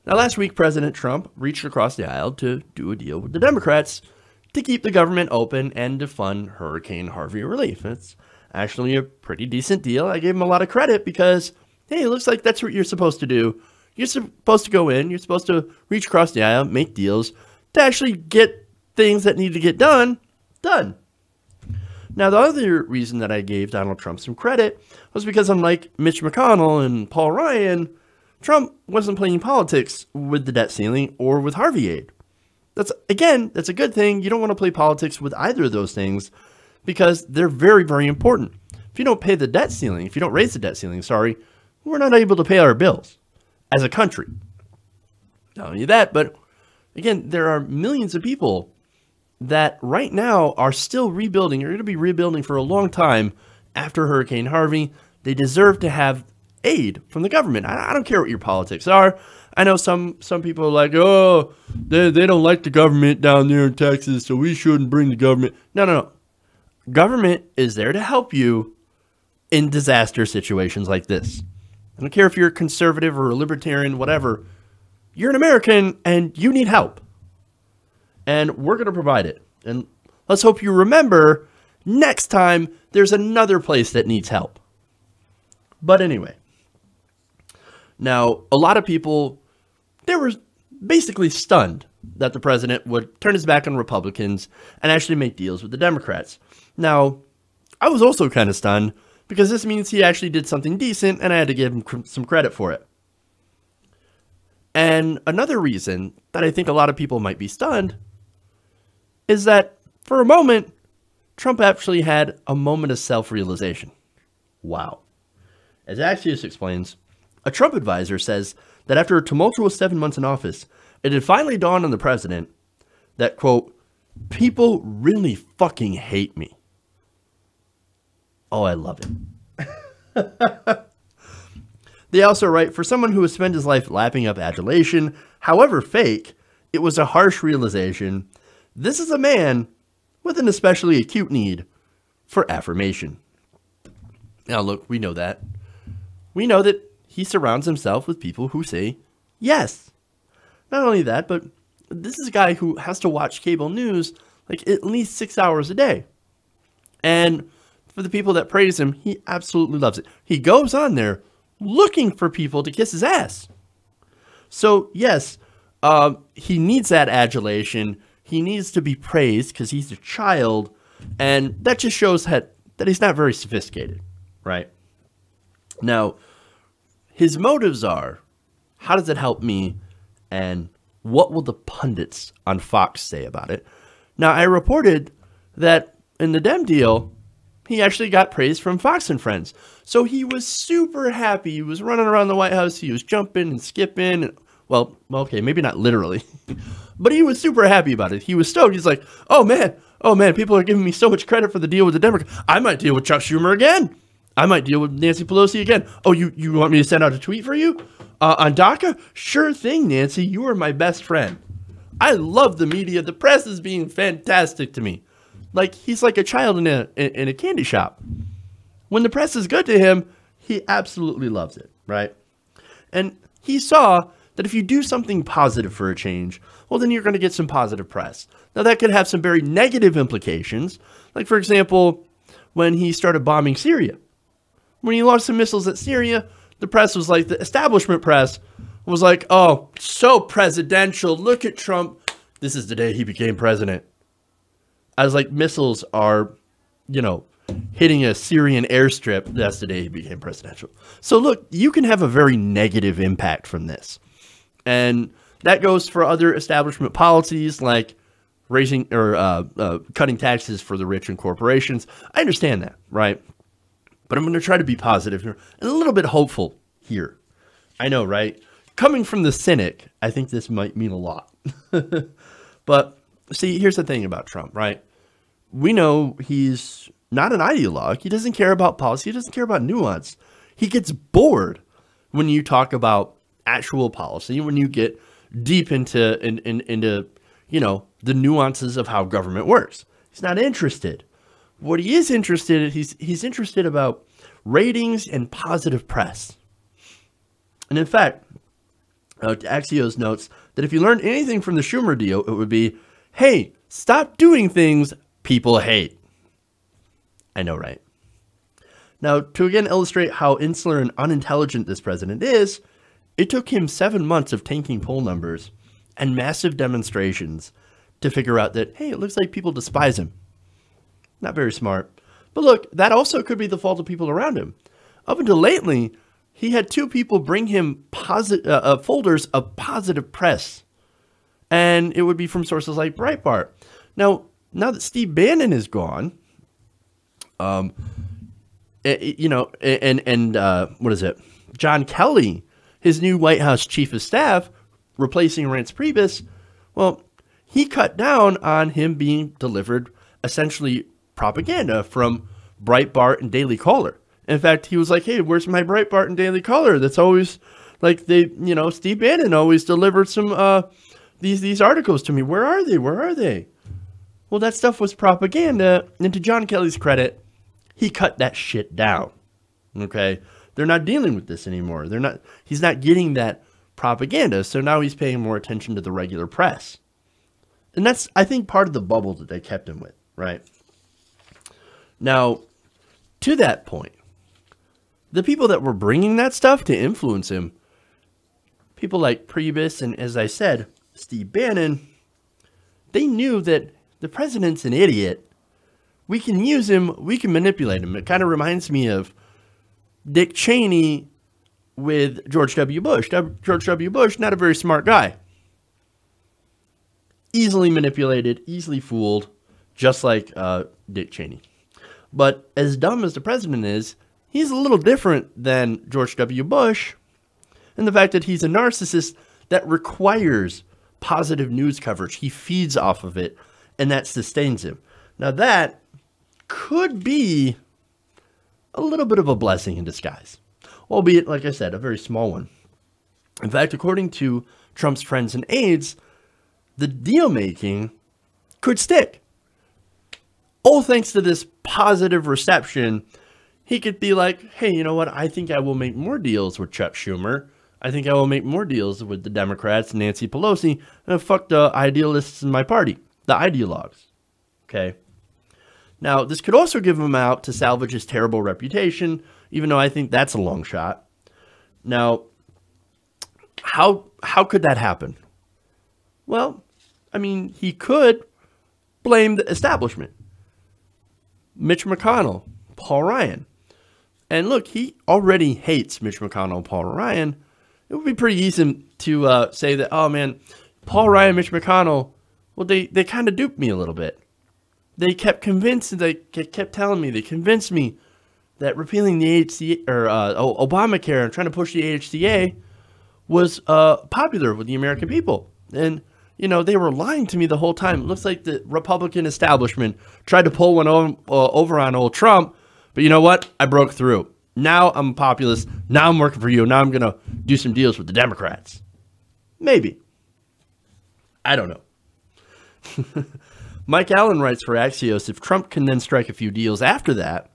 Now, last week, President Trump reached across the aisle to do a deal with the Democrats to keep the government open and to fund Hurricane Harvey relief. It's actually a pretty decent deal. I gave him a lot of credit because, hey, it looks like that's what you're supposed to do. You're supposed to go in, you're supposed to reach across the aisle, make deals to actually get things that need to get done. Now, the other reason that I gave Donald Trump some credit was because, unlike Mitch McConnell and Paul Ryan, Trump wasn't playing politics with the debt ceiling or with Harvey aid. That's a good thing. You don't want to play politics with either of those things because they're very, very important. If you don't pay the debt ceiling, if you don't raise the debt ceiling, we're not able to pay our bills as a country. Not only that, but again, there are millions of people that right now are still rebuilding, are going to be rebuilding for a long time after Hurricane Harvey. They deserve to have aid from the government. I don't care what your politics are. I know some people are like, oh, they don't like the government down there in Texas, so we shouldn't bring the government. No. Government is there to help you in disaster situations like this. I don't care if you're a conservative or a libertarian, whatever. You're an American and you need help. And we're going to provide it. And let's hope you remember next time there's another place that needs help. But anyway. Now, a lot of people, they were basically stunned that the president would turn his back on Republicans and actually make deals with the Democrats. Now, I was also kind of stunned because this means he actually did something decent and I had to give him some credit for it. And another reason that I think a lot of people might be stunned is that for a moment, Trump actually had a moment of self-realization. Wow. As Axios explains, a Trump advisor says that after a tumultuous 7 months in office, it had finally dawned on the president that, quote, people really fucking hate me. Oh, I love it. They also write, for someone who has spent his life lapping up adulation, however fake, it was a harsh realization. This is a man with an especially acute need for affirmation. Now, look, we know that. We know that he surrounds himself with people who say yes. Not only that, but this is a guy who has to watch cable news like at least 6 hours a day. And for the people that praise him, he absolutely loves it. He goes on there looking for people to kiss his ass. So, yes, he needs that adulation. He needs to be praised because he's a child. And that just shows that he's not very sophisticated, right? Now, his motives are, how does it help me? And what will the pundits on Fox say about it? Now, I reported that in the Dem deal, he actually got praise from Fox and Friends. So he was super happy. He was running around the White House. He was jumping and skipping. And, well, okay, maybe not literally. But he was super happy about it. He was stoked. He's like, oh, man, people are giving me so much credit for the deal with the Democrats. I might deal with Chuck Schumer again. I might deal with Nancy Pelosi again. Oh, you want me to send out a tweet for you? On DACA? Sure thing, Nancy. You are my best friend. I love the media. The press is being fantastic to me. Like, he's like a child in a candy shop. When the press is good to him, he absolutely loves it, right? And he saw that if you do something positive for a change, well, then you're going to get some positive press. Now, that could have some very negative implications. Like, for example, when he started bombing Syria. When he launched some missiles at Syria, the press was like, the establishment press was like, oh, so presidential. Look at Trump. This is the day he became president. I was like, missiles are, hitting a Syrian airstrip. That's the day he became presidential. So look, you can have a very negative impact from this. And that goes for other establishment policies like raising or cutting taxes for the rich and corporations. I understand that, right? But I'm going to try to be positive here and a little bit hopeful here. I know, right? Coming from the cynic, I think this might mean a lot. But see, here's the thing about Trump, right? We know he's not an ideologue. He doesn't care about policy. He doesn't care about nuance. He gets bored when you talk about actual policy, when you get deep into the nuances of how government works. He's not interested. What he is interested in, he's interested about ratings and positive press. And in fact, Axios notes that if you learned anything from the Schumer deal, it would be, hey, stop doing things people hate. I know, right? Now, to again illustrate how insular and unintelligent this president is, it took him 7 months of tanking poll numbers and massive demonstrations to figure out that, hey, it looks like people despise him. Not very smart. But look, that also could be the fault of people around him. Up until lately, he had 2 people bring him folders of positive press. And it would be from sources like Breitbart. Now that Steve Bannon is gone, what is it? John Kelly, his new White House chief of staff, replacing Reince Priebus, well, he cut down on him being delivered essentially propaganda from Breitbart and Daily Caller. In fact, he was like, hey, where's my Breitbart and Daily Caller? That's always like Steve Bannon always delivered some these articles to me. Where are they? Where are they? Well, that stuff was propaganda. And to John Kelly's credit, he cut that shit down. Okay? They're not dealing with this anymore. He's not getting that propaganda. So now he's paying more attention to the regular press. And that's, I think, part of the bubble that they kept him with, right? Now, to that point, the people that were bringing that stuff to influence him, people like Priebus and, as I said, Steve Bannon, they knew that the president's an idiot. We can use him. We can manipulate him. It kind of reminds me of Dick Cheney with George W. Bush. George W. Bush, not a very smart guy. Easily manipulated, easily fooled, just like Dick Cheney. But as dumb as the president is, he's a little different than George W. Bush in the fact that he's a narcissist that requires positive news coverage. He feeds off of it, and that sustains him. Now that could be a little bit of a blessing in disguise, albeit, like I said, a very small one. In fact, according to Trump's friends and aides, the deal-making could stick. All thanks to this positive reception, he could be like, hey, you know what? I think I will make more deals with Chuck Schumer. I think I will make more deals with the Democrats, Nancy Pelosi, and fuck the idealists in my party, the ideologues. Okay? Now, this could also give him out to salvage his terrible reputation, even though I think that's a long shot. Now, how could that happen? Well, I mean, he could blame the establishment. Mitch McConnell, Paul Ryan. And look, he already hates Mitch McConnell and Paul Ryan. It would be pretty easy to say that, oh man, Paul Ryan, Mitch McConnell, well, they kind of duped me a little bit. They kept telling me, they convinced me that repealing the AHCA, or Obamacare and trying to push the AHCA was popular with the American people. And, you know, they were lying to me the whole time. It looks like the Republican establishment tried to pull one over on old Trump. But you know what? I broke through. Now I'm a populist. Now I'm working for you. Now I'm going to do some deals with the Democrats. Maybe. I don't know. Mike Allen writes for Axios, if Trump can then strike a few deals after that,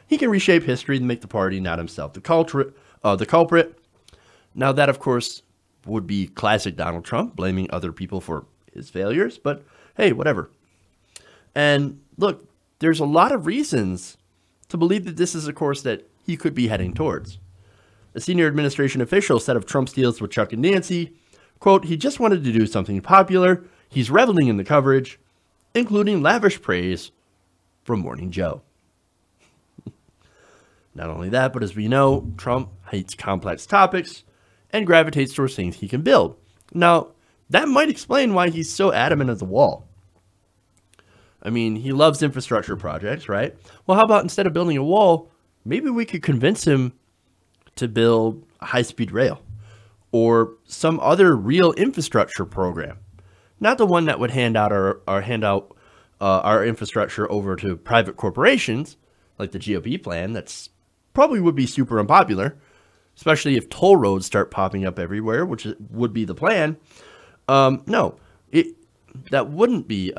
he can reshape history and make the party, not himself, the culprit. Now that, of course, would be classic Donald Trump, blaming other people for his failures. But hey, whatever. And look, there's a lot of reasons to believe that this is a course that he could be heading towards. A senior administration official said of Trump's deals with Chuck and Nancy, quote, he just wanted to do something popular. He's reveling in the coverage, including lavish praise from Morning Joe. Not only that, but as we know, Trump hates complex topics and gravitates towards things he can build. Now, that might explain why he's so adamant at the wall. I mean, he loves infrastructure projects, right? Well, how about instead of building a wall, maybe we could convince him to build a high-speed rail or some other real infrastructure program. Not the one that would hand out our infrastructure over to private corporations, like the GOP plan. That's probably would be super unpopular, especially if toll roads start popping up everywhere, which would be the plan. No, that wouldn't be.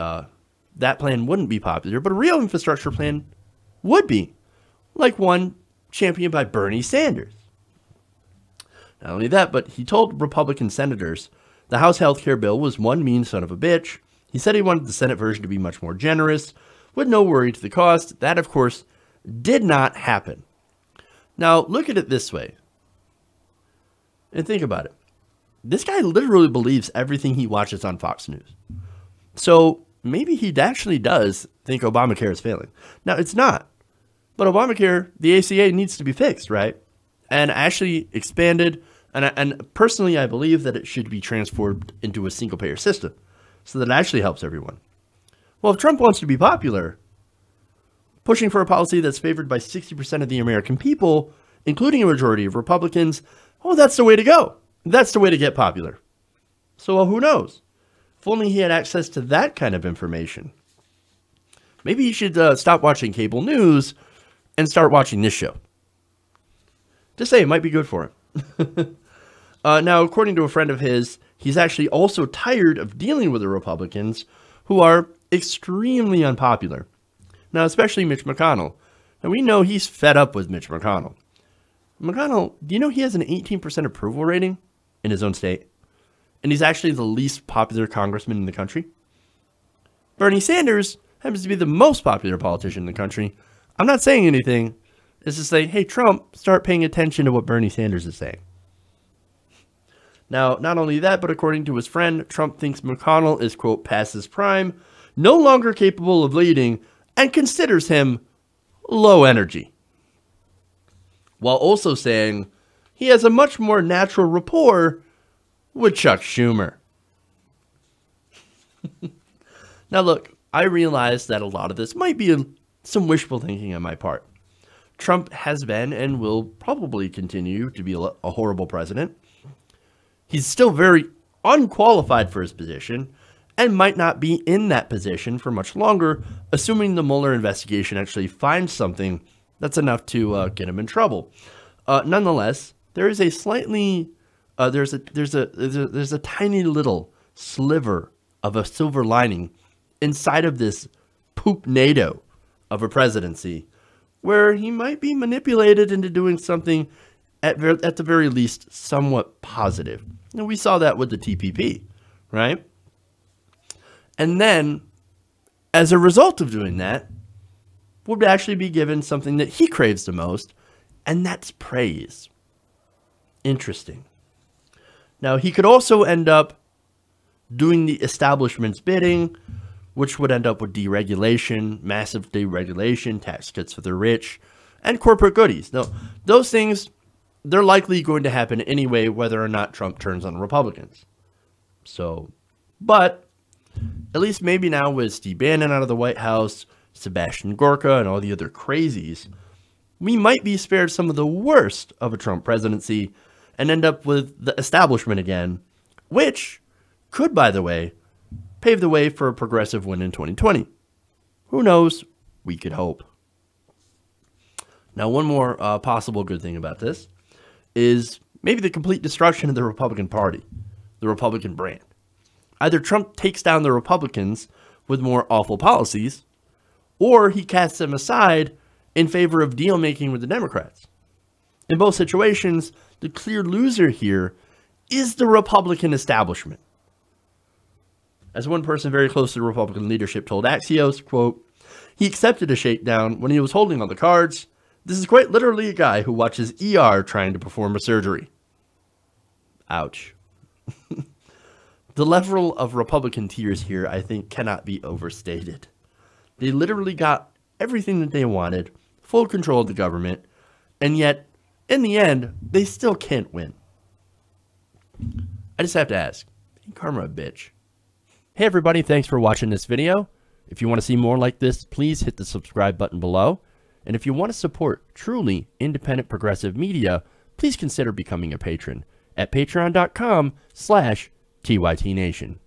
That plan wouldn't be popular, but a real infrastructure plan would be, like one championed by Bernie Sanders. Not only that, but he told Republican senators the House health care bill was one mean son of a bitch. He said he wanted the Senate version to be much more generous, with no worry to the cost. That, of course, did not happen. Now, look at it this way. And think about it. This guy literally believes everything he watches on Fox News. So maybe he actually does think Obamacare is failing. Now, it's not. But Obamacare, the ACA, needs to be fixed, right? And actually expanded. And personally, I believe that it should be transformed into a single-payer system so that it actually helps everyone. Well, if Trump wants to be popular, pushing for a policy that's favored by 60% of the American people, including a majority of Republicans, oh, that's the way to go. That's the way to get popular. So, well, who knows? If only he had access to that kind of information. Maybe he should stop watching cable news and start watching this show. Just say it might be good for him. Now, according to a friend of his, he's actually also tired of dealing with the Republicans who are extremely unpopular. Now, especially Mitch McConnell. And we know he's fed up with Mitch McConnell. McConnell, do you know he has an 18% approval rating in his own state? And he's actually the least popular congressman in the country. Bernie Sanders happens to be the most popular politician in the country. I'm not saying anything. It's to say, hey, Trump, start paying attention to what Bernie Sanders is saying. Now, not only that, but according to his friend, Trump thinks McConnell is, quote, past his prime, no longer capable of leading, and considers him low energy. While also saying he has a much more natural rapport with Chuck Schumer. Now, look, I realize that a lot of this might be some wishful thinking on my part. Trump has been and will probably continue to be a horrible president. He's still very unqualified for his position and might not be in that position for much longer, assuming the Mueller investigation actually finds something that's enough to get him in trouble. Nonetheless, there is a slightly there's a tiny little sliver of a silver lining inside of this poop-nado of a presidency, where he might be manipulated into doing something at the very least somewhat positive. And we saw that with the TPP, right? And then, as a result of doing that, would actually be given something that he craves the most, and that's praise. Interesting. Now, he could also end up doing the establishment's bidding, which would end up with deregulation, massive deregulation, tax cuts for the rich, and corporate goodies. Now, those things, they're likely going to happen anyway, whether or not Trump turns on Republicans. So, but at least maybe now with Steve Bannon out of the White House, Sebastian Gorka, and all the other crazies, we might be spared some of the worst of a Trump presidency and end up with the establishment again, which could, by the way, pave the way for a progressive win in 2020. Who knows? We could hope. Now, one more possible good thing about this is maybe the complete destruction of the Republican Party, the Republican brand. Either Trump takes down the Republicans with more awful policies, or he casts them aside in favor of deal-making with the Democrats. In both situations, the clear loser here is the Republican establishment. As one person very close to the Republican leadership told Axios, quote, he accepted a shakedown when he was holding all the cards. This is quite literally a guy who watches ER trying to perform a surgery. Ouch. The level of Republican tears here, I think, cannot be overstated. They literally got everything that they wanted, full control of the government, and yet, in the end, they still can't win. I just have to ask, ain't karma a bitch? Hey everybody, thanks for watching this video. If you want to see more like this, please hit the subscribe button below. And if you want to support truly independent progressive media, please consider becoming a patron at patreon.com/TYTNation.